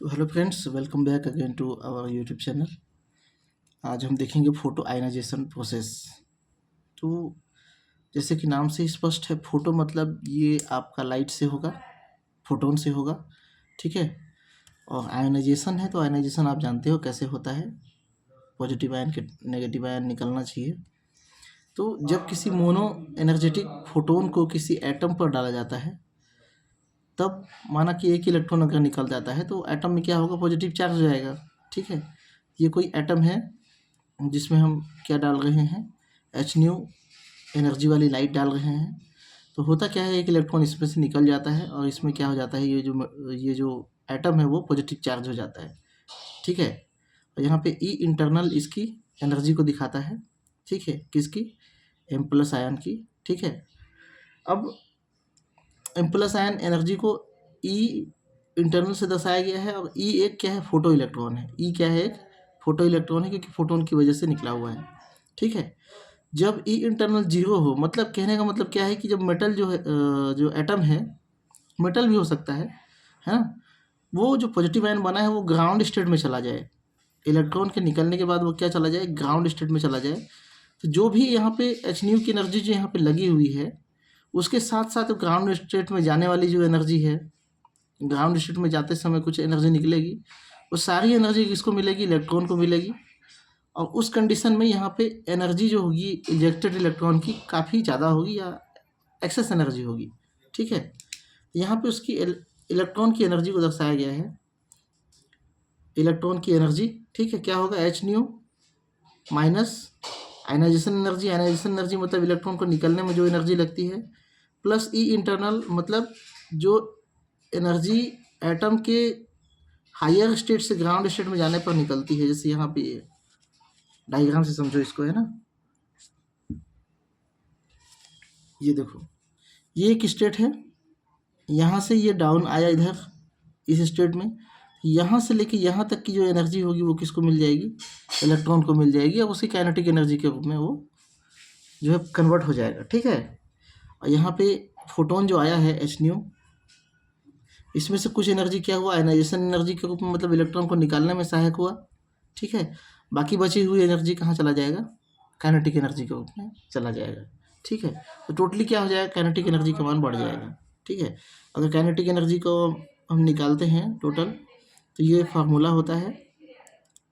तो hello friends, welcome back again to our YouTube channel. आज हम देखेंगे फोटो आयनाइजेशन प्रोसेस। तो जैसे कि नाम से स्पष्ट है, फोटो मतलब ये आपका लाइट से होगा, फोटोन से होगा, ठीक है। और आयनाइजेशन है तो आयनाइजेशन आप जानते हो कैसे होता है, पॉजिटिव आयन के नेगेटिव आयन निकलना चाहिए। तो जब किसी मोनो एनर्जेटिक फोटोन को किसी एटम पर डाला जाता है, तब माना कि एक इलेक्ट्रॉन अगर निकल जाता है तो एटम में क्या होगा, पॉजिटिव चार्ज हो जाएगा, ठीक है। ये कोई एटम है जिसमें हम क्या डाल रहे हैं, एच न्यू एनर्जी वाली लाइट डाल रहे हैं। तो होता क्या है, एक इलेक्ट्रॉन इसमें से निकल जाता है और इसमें क्या हो जाता है, ये जो एटम है वो पॉजिटिव चार्ज हो जाता है, ठीक है। और यहाँ पे ई इंटरनल इसकी एनर्जी को दिखाता है, ठीक है, किसकी, एम प्लस आयन की, ठीक है। अब एम प्लस आयन एनर्जी को ई इंटरनल से दर्शाया गया है, और ई एक क्या है, फोटो इलेक्ट्रॉन है। ई क्या है, एक फोटो इलेक्ट्रॉन है, क्योंकि फोटोन की वजह से निकला हुआ है, ठीक है। जब ई इंटरनल जीरो हो, मतलब कहने का मतलब क्या है कि जब मेटल जो है, जो एटम है, मेटल भी हो सकता है ना, वो जो पॉजिटिव आयन बना है वो ग्राउंड स्टेट में चला जाए। इलेक्ट्रॉन के निकलने के बाद वो क्या चला जाए, ग्राउंड स्टेट में चला जाए। तो जो भी यहाँ पे एच न्यू की एनर्जी जो यहाँ पे लगी हुई है, उसके साथ साथ ग्राउंड स्टेट में जाने वाली जो एनर्जी है, ग्राउंड स्टेट में जाते समय कुछ एनर्जी निकलेगी, वो सारी एनर्जी किसको मिलेगी, इलेक्ट्रॉन को मिलेगी। और उस कंडीशन में यहाँ पे एनर्जी जो होगी इजेक्टेड इलेक्ट्रॉन की काफ़ी ज़्यादा होगी या एक्सेस एनर्जी होगी, ठीक है। यहाँ पे उसकी इलेक्ट्रॉन की एनर्जी को दर्शाया गया है, इलेक्ट्रॉन की एनर्जी, ठीक है, क्या होगा, h new minus ionisation energy. Ionisation energy मतलब इलेक्ट्रॉन को निकलने में जो एनर्जी लगती है, प्लस ई इंटरनल मतलब जो एनर्जी एटम के हायर स्टेट से ग्राउंड स्टेट में जाने पर निकलती है। जैसे यहाँ पे डायग्राम से समझो इसको, है ना, ये देखो, ये एक स्टेट है, यहाँ से ये डाउन आया इधर इस स्टेट में, यहाँ से लेके यहाँ तक की जो एनर्जी होगी वो किसको मिल जाएगी, इलेक्ट्रॉन को मिल जाएगी, और उसी काइनेटिक एनर्जी के रूप में वो जो है कन्वर्ट हो जाएगा, ठीक है। और यहाँ पे फोटोन जो आया है एच न्यू, इसमें से कुछ एनर्जी क्या हुआ, आयनाइजेशन एनर्जी के रूप में, मतलब इलेक्ट्रॉन को निकालने में सहायक हुआ, ठीक है। बाकी बची हुई एनर्जी कहाँ चला जाएगा, काइनेटिक एनर्जी के रूप में चला जाएगा, ठीक है। तो टोटली क्या हो जाएगा, काइनेटिक एनर्जी का मान बढ़ जाएगा, ठीक है। अगर काइनेटिक एनर्जी को हम निकालते हैं टोटल, तो ये फार्मूला होता है,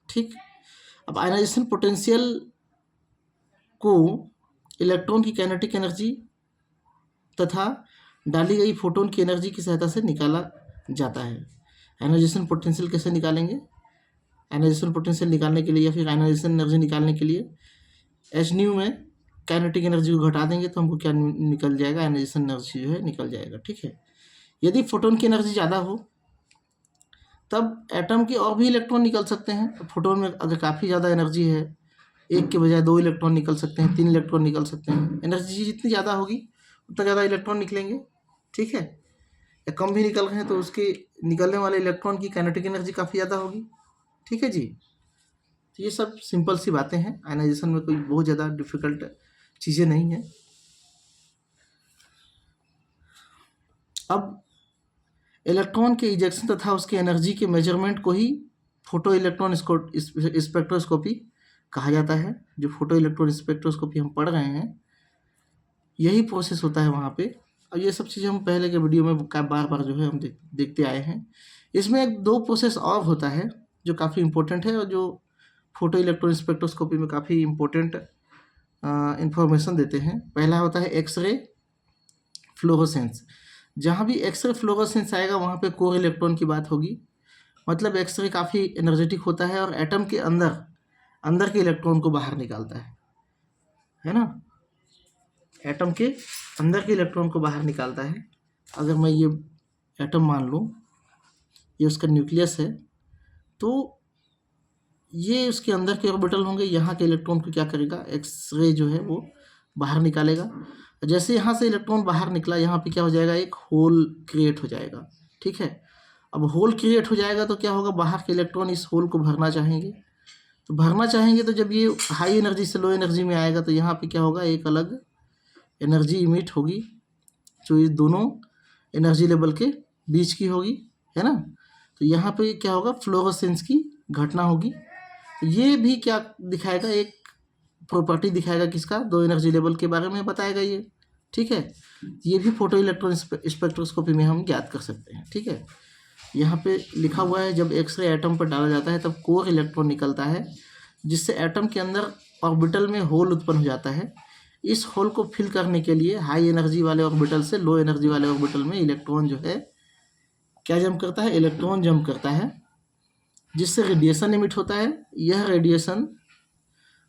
ठीक। अब आयनाइजेशन पोटेंशियल को इलेक्ट्रॉन की काइनेटिक एनर्जी तथा डाली गई फोटोन की एनर्जी की सहायता से निकाला जाता है। आयनाइजेशन पोटेंशियल कैसे निकालेंगे, आयनाइजेशन पोटेंशियल निकालने के लिए या फिर आयनाइजेशन एनर्जी निकालने के लिए एच न्यू में काइनेटिक एनर्जी को घटा देंगे तो हमको क्या निकल जाएगा, आयनाइजेशन एनर्जी जो है निकल जाएगा, ठीक है। यदि फोटोन की एनर्जी ज़्यादा हो तब एटम के और भी इलेक्ट्रॉन निकल सकते हैं। तो फोटोन में अगर काफ़ी ज़्यादा एनर्जी है, एक के बजाय 2 इलेक्ट्रॉन निकल सकते हैं, 3 इलेक्ट्रॉन निकल सकते हैं। एनर्जी जितनी ज़्यादा होगी उतना ज़्यादा इलेक्ट्रॉन निकलेंगे, ठीक है। या कम भी निकल रहे हैं तो उसके निकलने वाले इलेक्ट्रॉन की काइनेटिक एनर्जी काफ़ी ज़्यादा होगी, ठीक है जी। तो ये सब सिंपल सी बातें हैं, आयनाइजेशन में कोई बहुत ज़्यादा डिफ़िकल्ट चीज़ें नहीं हैं। अब इलेक्ट्रॉन के इजेक्शन तथा उसकी एनर्जी के मेजरमेंट को ही फोटो इलेक्ट्रॉन स्पेक्ट्रोस्कोपी कहा जाता है। जो फोटो इलेक्ट्रॉन स्पेक्ट्रोस्कोपी हम पढ़ रहे हैं, यही प्रोसेस होता है वहाँ पे। और ये सब चीज़ें हम पहले के वीडियो में बार बार जो है हम देखते आए हैं। इसमें एक 2 प्रोसेस और होता है जो काफ़ी इम्पोर्टेंट है, और जो फोटो इलेक्ट्रॉन स्पेक्ट्रोस्कोपी में काफ़ी इम्पोर्टेंट इंफॉर्मेशन देते हैं। पहला होता है एक्सरे फ्लोरोसेंस। जहाँ भी एक्सरे फ्लोरोसेंस आएगा वहाँ पे कोर इलेक्ट्रॉन की बात होगी। मतलब एक्सरे काफ़ी एनर्जेटिक होता है और एटम के अंदर अंदर के इलेक्ट्रॉन को बाहर निकालता है ना, एटम के अंदर के इलेक्ट्रॉन को बाहर निकालता है। अगर मैं ये एटम मान लूँ, ये उसका न्यूक्लियस है, तो ये उसके अंदर के ऑर्बिटल होंगे, यहाँ के इलेक्ट्रॉन को क्या करेगा, एक्सरे जो है वो बाहर निकालेगा। जैसे यहाँ से इलेक्ट्रॉन बाहर निकला, यहाँ पे क्या हो जाएगा, एक होल क्रिएट हो जाएगा, ठीक है। अब होल क्रिएट हो जाएगा तो क्या होगा, बाहर के इलेक्ट्रॉन इस होल को भरना चाहेंगे। तो भरना चाहेंगे तो जब ये हाई एनर्जी से लो एनर्जी में आएगा तो यहाँ पे क्या होगा, एक अलग एनर्जी इमिट होगी जो ये दोनों एनर्जी लेवल के बीच की होगी, है ना। तो यहाँ पे क्या होगा, फ्लोरोसेंस की घटना होगी। तो ये भी क्या दिखाएगा, एक प्रॉपर्टी दिखाएगा किसका, दो एनर्जी लेवल के बारे में बताएगा ये। ठीक है, ये भी फोटो इलेक्ट्रॉन स्पेक्ट्रोस्कोपी में हम ज्ञात कर सकते हैं। ठीक है, यहाँ पे लिखा हुआ है जब एक्सरे एटम पर डाला जाता है तब कोर इलेक्ट्रॉन निकलता है, जिससे एटम के अंदर ऑर्बिटल में होल उत्पन्न हो जाता है। इस होल को फिल करने के लिए हाई एनर्जी वाले ऑर्बिटल से लो एनर्जी वाले ऑर्बिटल में इलेक्ट्रॉन जो है क्या जंप करता है, इलेक्ट्रॉन जंप करता है, जिससे रेडिएशन इमिट होता है। यह रेडिएशन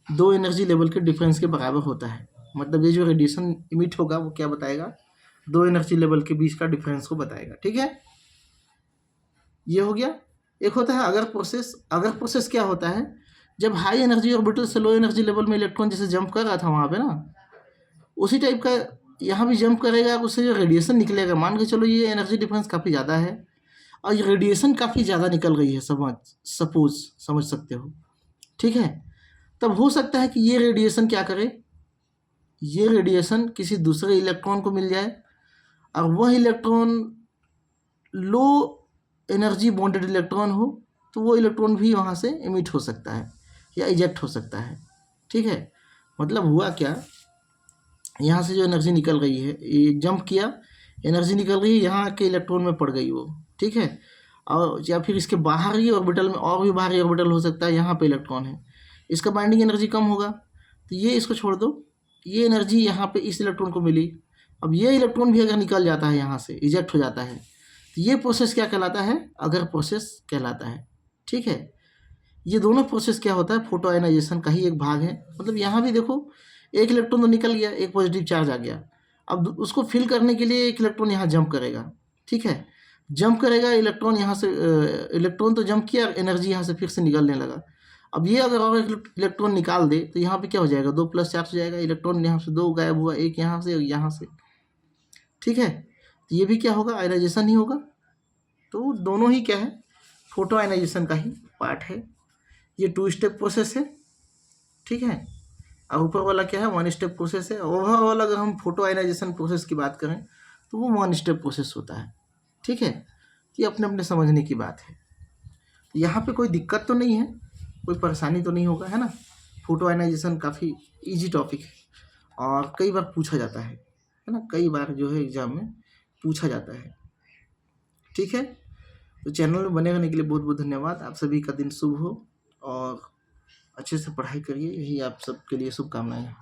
दो एनर्जी लेवल के डिफरेंस के बराबर होता है। मतलब ये जो रेडिएशन इमिट होगा वो क्या बताएगा, दो एनर्जी लेवल के बीच का डिफरेंस को बताएगा। ठीक है, ये हो गया। एक होता है अगर प्रोसेस। अगर प्रोसेस क्या होता है, जब हाई एनर्जी ऑर्बिटल से लो एनर्जी लेवल में इलेक्ट्रॉन जैसे जंप कर रहा था वहाँ पे ना, उसी टाइप का यहाँ भी जंप करेगा, उससे जो रेडिएशन निकलेगा, मान के चलो ये एनर्जी डिफरेंस काफ़ी ज़्यादा है और ये रेडिएशन काफ़ी ज़्यादा निकल रही है, समझ सकते हो। ठीक है, तब हो सकता है कि ये रेडिएशन क्या करे, ये रेडिएशन किसी दूसरे इलेक्ट्रॉन को मिल जाए और वह electron low energy bonded electron हो, तो वो इलेक्ट्रॉन भी वहाँ से इमिट हो सकता है या इजेक्ट हो सकता है। ठीक है, मतलब हुआ क्या, यहाँ से जो एनर्जी निकल रही है, ये जंप किया, एनर्जी निकल रही है, यहाँ के इलेक्ट्रॉन में पड़ गई वो। ठीक है, और या फिर इसके बाहरी ऑर्बिटल में, और भी बाहरी ऑर्बिटल हो सकता है, यहाँ पे इलेक्ट्रॉन है, इसका बाइंडिंग एनर्जी कम होगा, तो ये इसको छोड़ दो, ये एनर्जी यहाँ पे इस इलेक्ट्रॉन को मिली। अब ये इलेक्ट्रॉन भी अगर निकल जाता है यहाँ से, इजेक्ट हो जाता है, तो ये प्रोसेस क्या कहलाता है, अगर प्रोसेस कहलाता है। ठीक है, ये दोनों प्रोसेस क्या होता है, फोटो आयनाइजेशन का ही एक भाग है। मतलब यहाँ भी देखो, एक इलेक्ट्रॉन तो निकल गया, एक पॉजिटिव चार्ज आ गया, अब उसको फिल करने के लिए एक इलेक्ट्रॉन यहाँ जंप करेगा। ठीक है, जंप करेगा इलेक्ट्रॉन यहाँ से, इलेक्ट्रॉन तो जंप किया, एनर्जी यहाँ से फिर से निकलने लगा। अब ये अगर और एक इलेक्ट्रॉन निकाल दे तो यहाँ पे क्या हो जाएगा, 2 प्लस चार्ज हो जाएगा, इलेक्ट्रॉन यहाँ से 2 गायब हुआ, एक यहाँ से और यहाँ से। ठीक है, तो ये भी क्या होगा, आयनाइजेशन ही होगा। तो दोनों ही क्या है, फोटो आयनाइजेशन का ही पार्ट है। ये 2 स्टेप प्रोसेस है। ठीक है, और ऊपर वाला क्या है, 1 स्टेप प्रोसेस है। ओवरऑल अगर हम फोटो आयनाइजेशन प्रोसेस की बात करें तो वो 1 स्टेप प्रोसेस होता है। ठीक है, ये अपने अपने समझने की बात है। तो यहाँ पे कोई दिक्कत तो नहीं है, कोई परेशानी तो नहीं होगा, है ना। फोटो आयनाइजेशन काफ़ी इजी टॉपिक है और कई बार पूछा जाता है ना, कई बार जो है एग्जाम में पूछा जाता है। ठीक है, तो चैनल में बने रहने के लिए बहुत बहुत धन्यवाद। आप सभी का दिन शुभ हो और अच्छे से पढ़ाई करिए, यही आप सबके लिए शुभकामनाएं हैं।